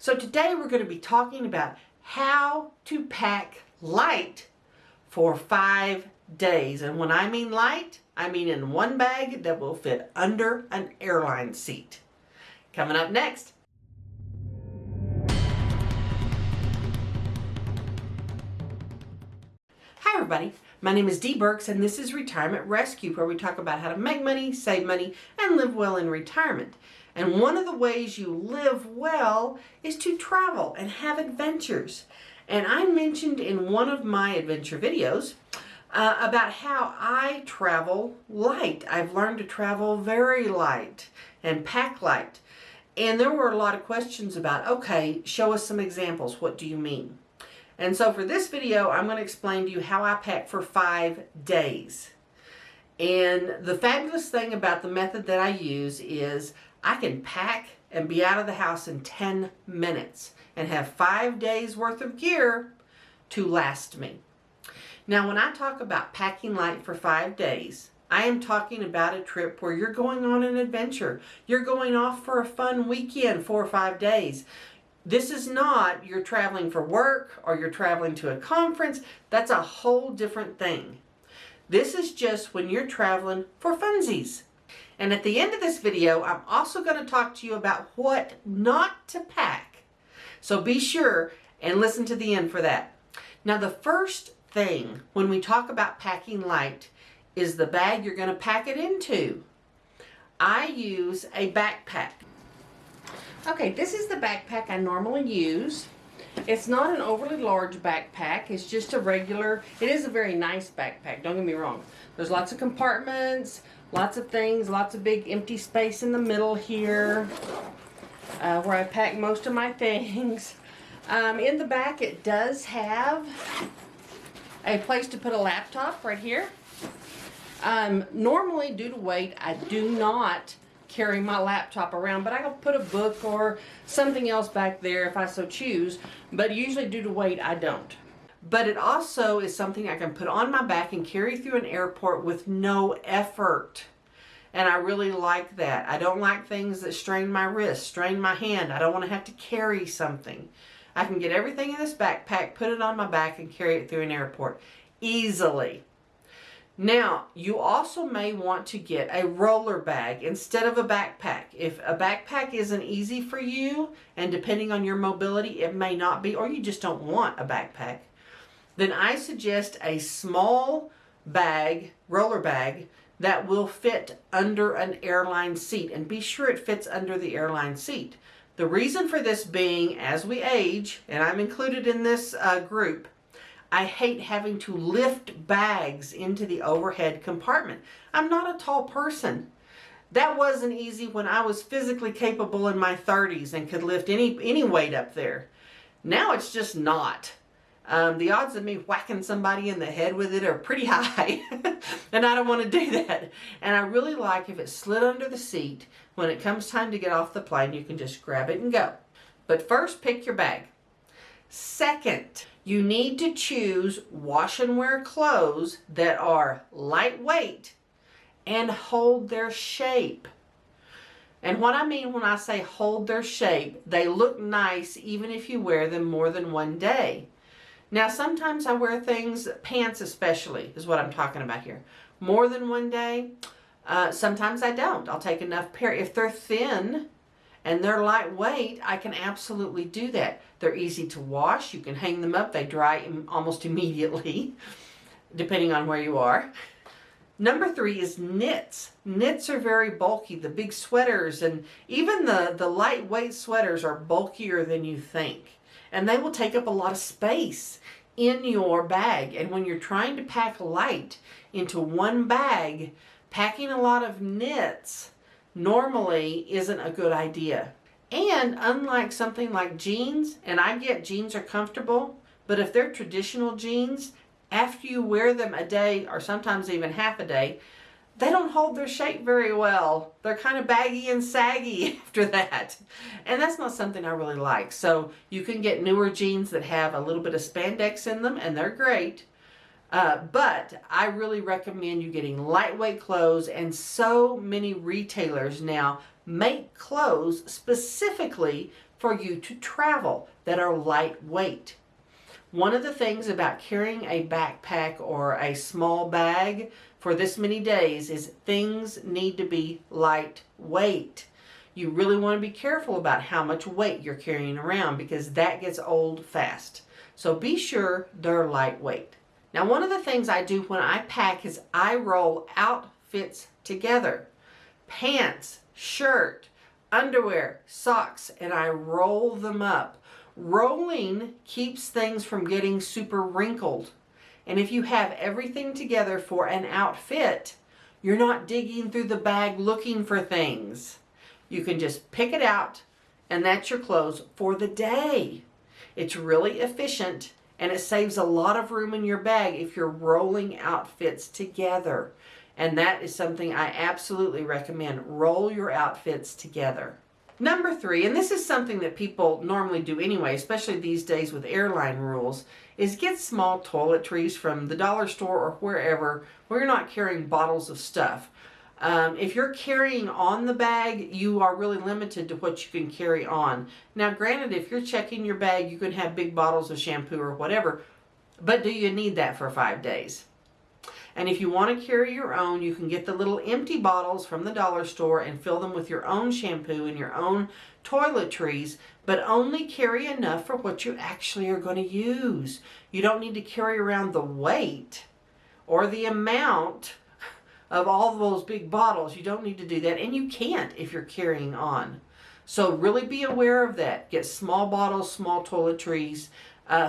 So today we're going to be talking about how to pack light for 5 days. And when I mean light, I mean in one bag that will fit under an airline seat. Coming up next. Hi everybody, my name is Dee Burks and this is Retirement Rescue, where we talk about how to make money, save money, and live well in retirement. And one of the ways you live well is to travel and have adventures. And I mentioned in one of my adventure videos about how I travel light. I've learned to travel very light and pack light. And there were a lot of questions about, okay, show us some examples. What do you mean? And so for this video, I'm going to explain to you how I pack for 5 days. And the fabulous thing about the method that I use is I can pack and be out of the house in 10 minutes and have 5 days worth of gear to last me. Now, when I talk about packing light for 5 days, I am talking about a trip where you're going on an adventure. You're going off for a fun weekend, 4 or 5 days. This is not you're traveling for work or you're traveling to a conference. That's a whole different thing. This is just when you're traveling for funsies. And at the end of this video, I'm also going to talk to you about what not to pack. So be sure and listen to the end for that. Now, the first thing when we talk about packing light is the bag you're going to pack it into. I use a backpack. Okay, this is the backpack I normally use. It's not an overly large backpack. It's just a regular, it is a very nice backpack, don't get me wrong. There's lots of compartments, lots of things, lots of big empty space in the middle here where I pack most of my things. In the back it does have a place to put a laptop right here. Normally, due to weight, I do not carry my laptop around, but I can put a book or something else back there if I so choose, but usually due to weight I don't. But it also is something I can put on my back and carry through an airport with no effort. And I really like that. I don't like things that strain my wrist, strain my hand. I don't want to have to carry something. I can get everything in this backpack, put it on my back, and carry it through an airport easily. Now, you also may want to get a roller bag instead of a backpack. If a backpack isn't easy for you, and depending on your mobility, it may not be, or you just don't want a backpack, then I suggest a small bag, roller bag, that will fit under an airline seat. And be sure it fits under the airline seat. The reason for this being, as we age, and I'm included in this group, I hate having to lift bags into the overhead compartment. I'm not a tall person. That wasn't easy when I was physically capable in my 30s and could lift any weight up there. Now it's just not. The odds of me whacking somebody in the head with it are pretty high. And I don't want to do that. And I really like if it's slid under the seat, when it comes time to get off the plane, you can just grab it and go. But first, pick your bag. Second, you need to choose wash and wear clothes that are lightweight and hold their shape. And what I mean when I say hold their shape, they look nice even if you wear them more than one day. Now, sometimes I wear things, pants especially, is what I'm talking about here, more than one day. Sometimes I don't. I'll take enough pair. If they're thin and they're lightweight, I can absolutely do that. They're easy to wash. You can hang them up. They dry almost immediately, depending on where you are. Number 3 is knits. Knits are very bulky. The big sweaters and even the lightweight sweaters are bulkier than you think. And they will take up a lot of space in your bag. And when you're trying to pack light into one bag, packing a lot of knits normally isn't a good idea. And unlike something like jeans, and I get jeans are comfortable, but if they're traditional jeans, after you wear them a day or sometimes even half a day, they don't hold their shape very well. They're kind of baggy and saggy after that. And that's not something I really like. So you can get newer jeans that have a little bit of spandex in them, and they're great. But I really recommend you getting lightweight clothes, and so many retailers now make clothes specifically for you to travel that are lightweight. One of the things about carrying a backpack or a small bag for this many days is things need to be lightweight. You really want to be careful about how much weight you're carrying around because that gets old fast. So be sure they're lightweight. Now, one of the things I do when I pack is I roll outfits together. Pants, shirt, underwear, socks, and I roll them up. Rolling keeps things from getting super wrinkled. And if you have everything together for an outfit, you're not digging through the bag looking for things. You can just pick it out and that's your clothes for the day. It's really efficient and it saves a lot of room in your bag if you're rolling outfits together. And that is something I absolutely recommend. Roll your outfits together. Number 3, and this is something that people normally do anyway, especially these days with airline rules, is get small toiletries from the dollar store or wherever where you're not carrying bottles of stuff. If you're carrying on the bag, you are really limited to what you can carry on. Now, granted, if you're checking your bag, you can have big bottles of shampoo or whatever, but do you need that for 5 days? And if you want to carry your own, you can get the little empty bottles from the dollar store and fill them with your own shampoo and your own toiletries, but only carry enough for what you actually are going to use. You don't need to carry around the weight or the amount of all those big bottles. You don't need to do that, and you can't if you're carrying on. So really be aware of that. Get small bottles, small toiletries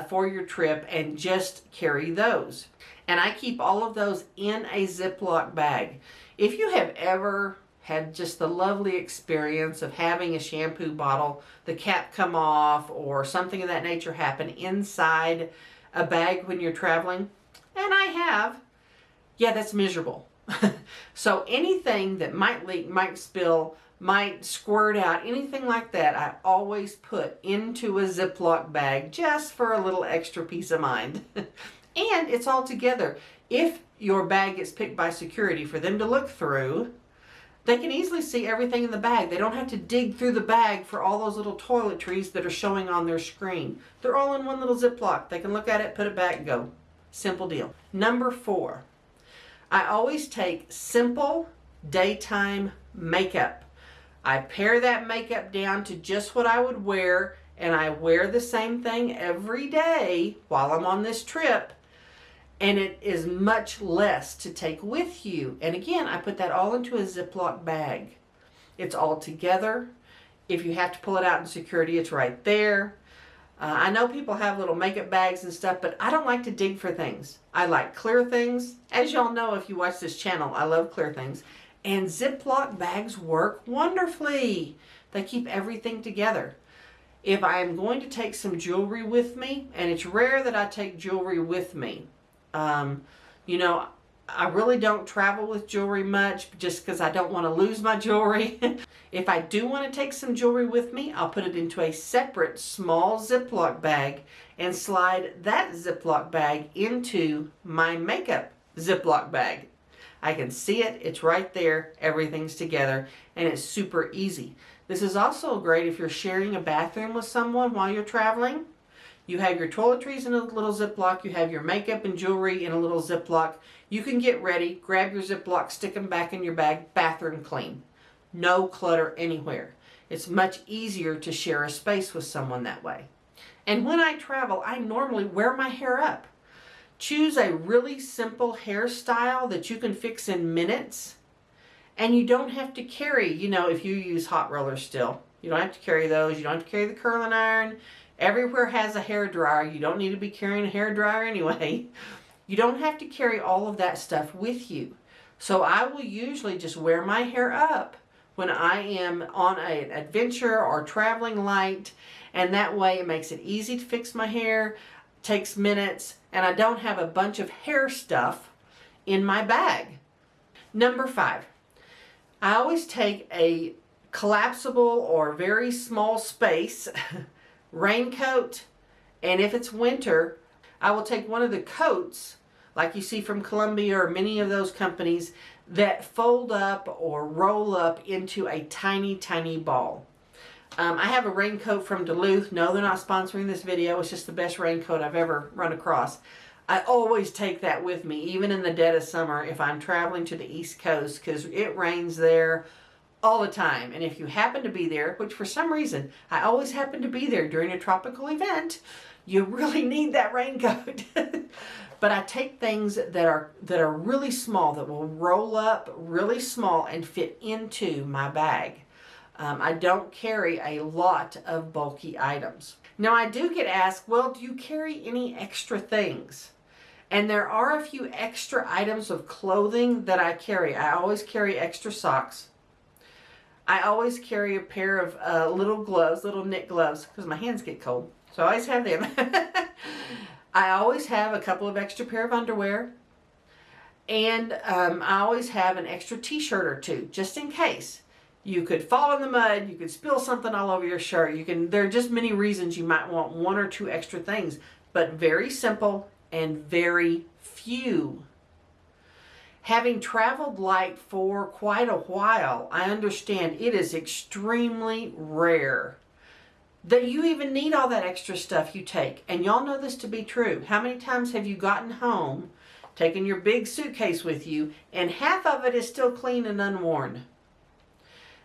for your trip, and just carry those. And I keep all of those in a Ziploc bag. If you have ever had just the lovely experience of having a shampoo bottle, the cap come off, or something of that nature happen inside a bag when you're traveling, and I have, yeah, that's miserable. So anything that might leak, might spill, might squirt out, anything like that, I always put into a Ziploc bag just for a little extra peace of mind. And it's all together. If your bag gets picked by security for them to look through, they can easily see everything in the bag. They don't have to dig through the bag for all those little toiletries that are showing on their screen. They're all in one little Ziploc. They can look at it, put it back, and go. Simple deal. Number 4, I always take simple daytime makeup. I pare that makeup down to just what I would wear, and I wear the same thing every day while I'm on this trip. And it is much less to take with you. And again, I put that all into a Ziploc bag. It's all together. If you have to pull it out in security, it's right there. I know people have little makeup bags and stuff, but I don't like to dig for things. I like clear things. As y'all know, if you watch this channel, I love clear things. And Ziploc bags work wonderfully. They keep everything together. If I'm going to take some jewelry with me, and it's rare that I take jewelry with me, you know, I really don't travel with jewelry much just because I don't want to lose my jewelry. If I do want to take some jewelry with me, I'll put it into a separate small Ziploc bag and slide that Ziploc bag into my makeup Ziploc bag. I can see it, it's right there, everything's together, and it's super easy. This is also great if you're sharing a bathroom with someone while you're traveling. You have your toiletries in a little Ziploc, you have your makeup and jewelry in a little Ziploc. You can get ready, grab your Ziploc, stick them back in your bag, bathroom clean. No clutter anywhere. It's much easier to share a space with someone that way. And when I travel, I normally wear my hair up. Choose a really simple hairstyle that you can fix in minutes. And you don't have to carry, you know, if you use hot rollers still, you don't have to carry those. You don't have to carry the curling iron. Everywhere has a hair dryer. You don't need to be carrying a hair dryer anyway. You don't have to carry all of that stuff with you. So I will usually just wear my hair up when I am on an adventure or traveling light. And that way it makes it easy to fix my hair, takes minutes, and I don't have a bunch of hair stuff in my bag. Number 5. I always take a collapsible or very small space raincoat, and if it's winter, I will take one of the coats like you see from Columbia or many of those companies that fold up or roll up into a tiny, tiny ball. I have a raincoat from Duluth. No, they're not sponsoring this video. It's just the best raincoat I've ever run across. I always take that with me, even in the dead of summer, if I'm traveling to the East Coast, because it rains there all the time. And if you happen to be there, which for some reason, I always happen to be there during a tropical event, you really need that raincoat. But I take things that are really small, that will roll up really small and fit into my bag. I don't carry a lot of bulky items. Now I do get asked, well, do you carry any extra things? And there are a few extra items of clothing that I carry. I always carry extra socks. I always carry a pair of little gloves, little knit gloves, because my hands get cold. So I always have them. I always have a couple of extra pair of underwear. And I always have an extra t-shirt or two, just in case. You could fall in the mud, you could spill something all over your shirt. There are just many reasons you might want one or two extra things, but very simple and very few. Having traveled light for quite a while, I understand it is extremely rare that you even need all that extra stuff you take. And y'all know this to be true. How many times have you gotten home, taken your big suitcase with you, and half of it is still clean and unworn?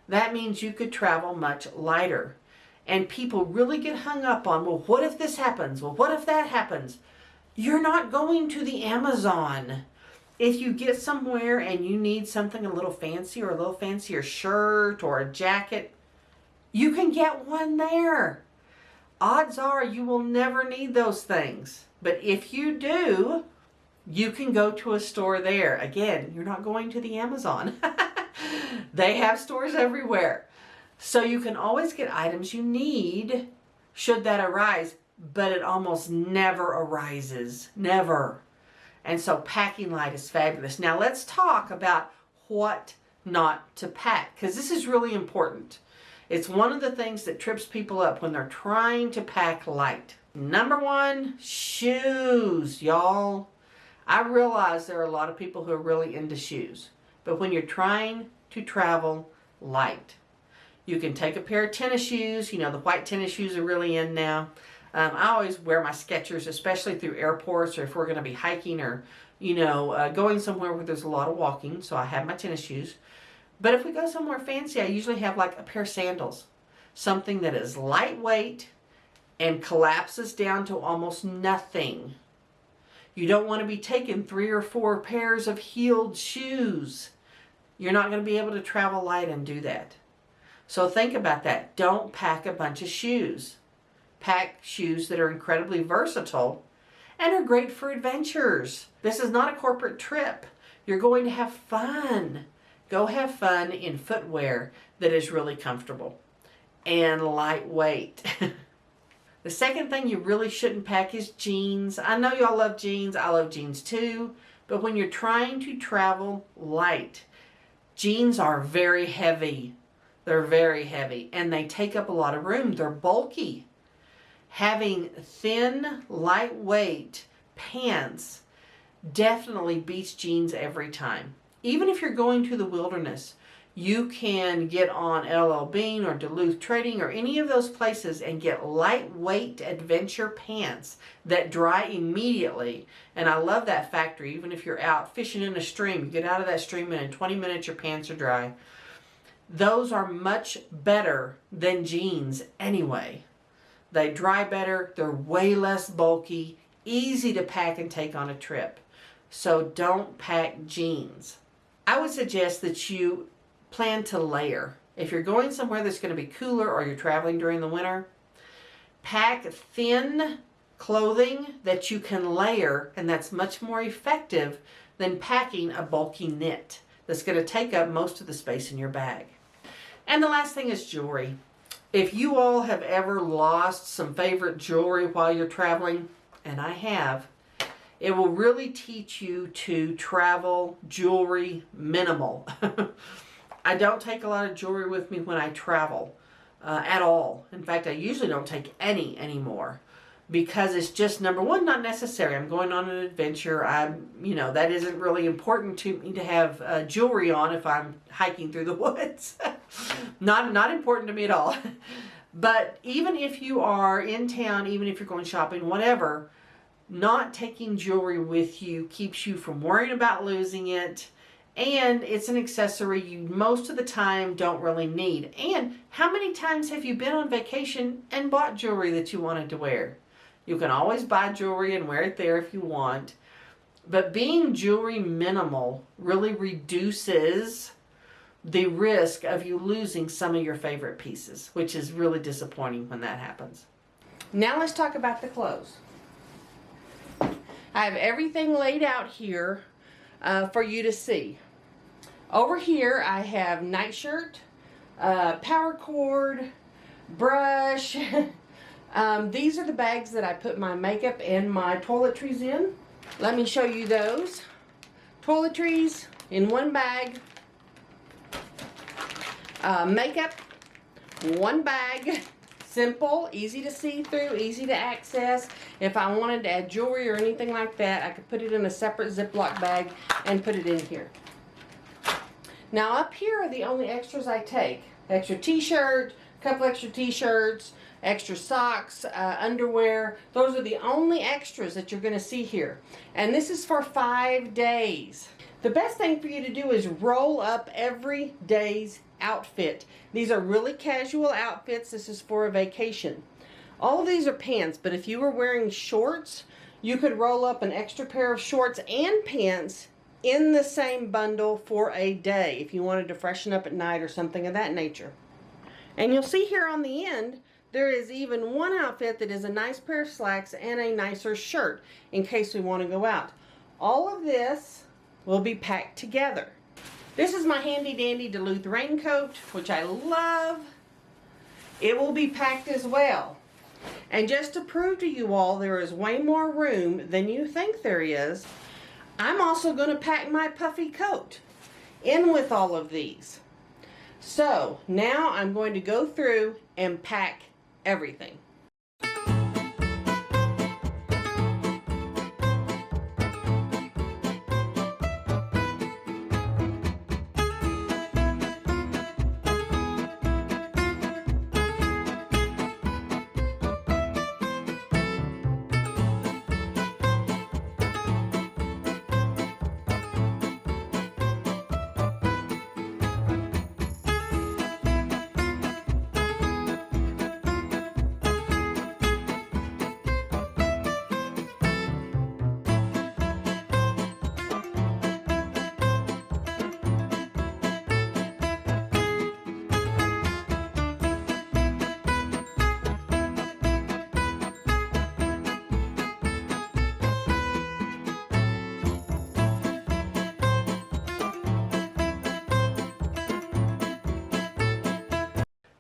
That means you could travel much lighter. And people really get hung up on, well, what if this happens? Well, what if that happens? You're not going to the Amazon. If you get somewhere and you need something a little fancy, or a little fancier shirt or a jacket, you can get one there. Odds are you will never need those things. But if you do, you can go to a store there. Again, you're not going to the Amazon. They have stores everywhere. So you can always get items you need should that arise, but it almost never arises. Never. And so packing light is fabulous. Now let's talk about what not to pack, because this is really important. It's one of the things that trips people up when they're trying to pack light. Number one, shoes, y'all. I realize there are a lot of people who are really into shoes, but when you're trying to travel light, you can take a pair of tennis shoes. You know, the white tennis shoes are really in now. I always wear my Skechers, especially through airports, or if we're going to be hiking, or, going somewhere where there's a lot of walking. So I have my tennis shoes. But if we go somewhere fancy, I usually have like a pair of sandals. Something that is lightweight and collapses down to almost nothing. You don't want to be taking 3 or 4 pairs of heeled shoes. You're not going to be able to travel light and do that. So think about that. Don't pack a bunch of shoes. Pack shoes that are incredibly versatile and are great for adventures. This is not a corporate trip. You're going to have fun. Go have fun in footwear that is really comfortable and lightweight. The second thing you really shouldn't pack is jeans. I know y'all love jeans. I love jeans too. But when you're trying to travel light, jeans are very heavy. They're very heavy and they take up a lot of room. They're bulky. Having thin, lightweight pants definitely beats jeans every time. Even if you're going to the wilderness, you can get on LL Bean or Duluth Trading or any of those places and get lightweight adventure pants that dry immediately. And I love that factory. Even if you're out fishing in a stream, you get out of that stream and in 20 minutes your pants are dry. Those are much better than jeans anyway. They dry better, they're way less bulky, easy to pack and take on a trip. So don't pack jeans. I would suggest that you plan to layer. If you're going somewhere that's going to be cooler or you're traveling during the winter, pack thin clothing that you can layer, and that's much more effective than packing a bulky knit that's going to take up most of the space in your bag. And the last thing is jewelry. If you all have ever lost some favorite jewelry while you're traveling, and I have, it will really teach you to travel jewelry minimal. I don't take a lot of jewelry with me when I travel at all. In fact, I usually don't take any anymore because it's just, number one, not necessary. I'm going on an adventure. That isn't really important to me to have jewelry on if I'm hiking through the woods. Not important to me at all. But even if you are in town, even if you're going shopping, whatever, not taking jewelry with you keeps you from worrying about losing it. And it's an accessory you most of the time don't really need. And how many times have you been on vacation and bought jewelry that you wanted to wear? You can always buy jewelry and wear it there if you want. But being jewelry minimal really reduces the risk of you losing some of your favorite pieces, which is really disappointing when that happens. Now let's talk about the clothes. I have everything laid out here for you to see. Over here I have nightshirt, power cord, brush. These are the bags that I put my makeup and my toiletries in. Let me show you those. Toiletries in one bag. Makeup, one bag. Simple, easy to see through, easy to access. If I wanted to add jewelry or anything like that, I could put it in a separate Ziploc bag and put it in here. Now up here are the only extras I take. Extra t-shirt, couple extra t-shirts, extra socks, underwear. Those are the only extras that you're going to see here. And this is for 5 days. The best thing for you to do is roll up every day's outfit. These are really casual outfits. This is for a vacation. All of these are pants, but if you were wearing shorts, you could roll up an extra pair of shorts and pants in the same bundle for a day if you wanted to freshen up at night or something of that nature. And you'll see here on the end, there is even one outfit that is a nice pair of slacks and a nicer shirt in case we want to go out. All of this will be packed together. This is my handy dandy Duluth raincoat, which I love. It will be packed as well. And just to prove to you all there is way more room than you think there is, I'm also going to pack my puffy coat in with all of these. So now I'm going to go through and pack everything.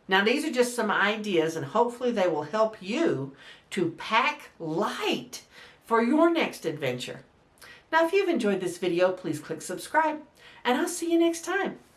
Now these are just some ideas and hopefully they will help you to pack light for your next adventure. Now if you've enjoyed this video, please click subscribe and I'll see you next time.